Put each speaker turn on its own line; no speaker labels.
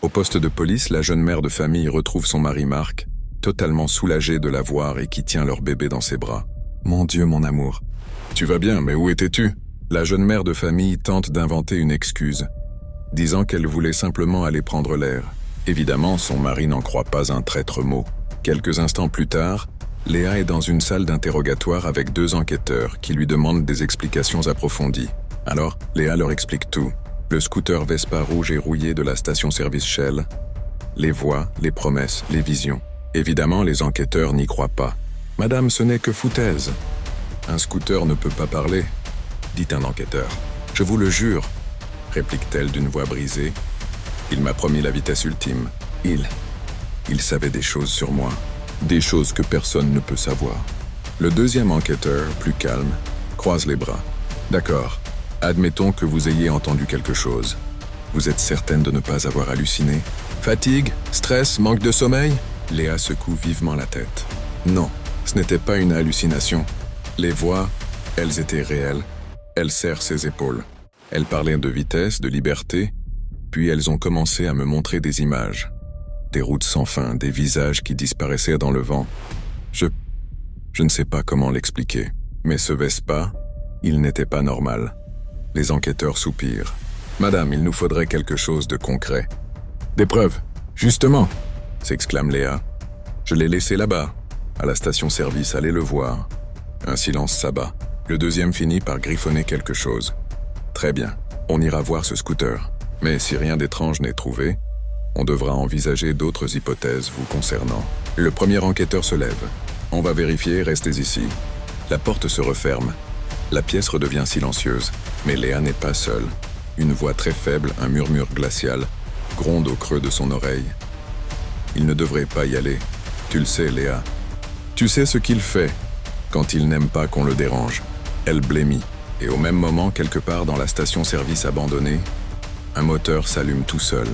Au poste de police, la jeune mère de famille retrouve son mari Marc, totalement soulagé de la voir et qui tient leur bébé dans ses bras. Mon Dieu, mon amour. Tu vas bien, mais où étais-tu? La jeune mère de famille tente d'inventer une excuse, disant qu'elle voulait simplement aller prendre l'air. Évidemment, son mari n'en croit pas un traître mot. Quelques instants plus tard, Léa est dans une salle d'interrogatoire avec 2 enquêteurs qui lui demandent des explications approfondies. Alors, Léa leur explique tout. Le scooter Vespa rouge et rouillé de la station-service Shell, les voix, les promesses, les visions. Évidemment, les enquêteurs n'y croient pas. « Madame, ce n'est que foutaise. Un scooter ne peut pas parler, » dit un enquêteur. « Je vous le jure, » réplique-t-elle d'une voix brisée. « Il m'a promis la vitesse ultime. Il savait des choses sur moi, des choses que personne ne peut savoir. » Le deuxième enquêteur, plus calme, croise les bras. « D'accord. Admettons que vous ayez entendu quelque chose. Vous êtes certaine de ne pas avoir halluciné? Fatigue? Stress? Manque de sommeil? » Léa secoue vivement la tête. Non, ce n'était pas une hallucination. Les voix, elles étaient réelles. Elle serre ses épaules. Elle parlait de vitesse, de liberté, puis elles ont commencé à me montrer des images. Des routes sans fin, des visages qui disparaissaient dans le vent. Je ne sais pas comment l'expliquer, mais ce Vespa, il n'était pas normal. Les enquêteurs soupirent. « Madame, il nous faudrait quelque chose de concret. »« Des preuves, justement !» s'exclame Léa. « Je l'ai laissé là-bas, à la station-service, allez le voir. » Un silence s'abat. Le deuxième finit par griffonner quelque chose. « Très bien, on ira voir ce scooter. Mais si rien d'étrange n'est trouvé, on devra envisager d'autres hypothèses vous concernant. » Le premier enquêteur se lève. « On va vérifier, restez ici. » La porte se referme. La pièce redevient silencieuse. Mais Léa n'est pas seule. Une voix très faible, un murmure glacial, gronde au creux de son oreille. « Il ne devrait pas y aller. Tu le sais, Léa. Tu sais ce qu'il fait quand il n'aime pas qu'on le dérange. » Elle blêmit. Et au même moment, quelque part dans la station-service abandonnée, un moteur s'allume tout seul.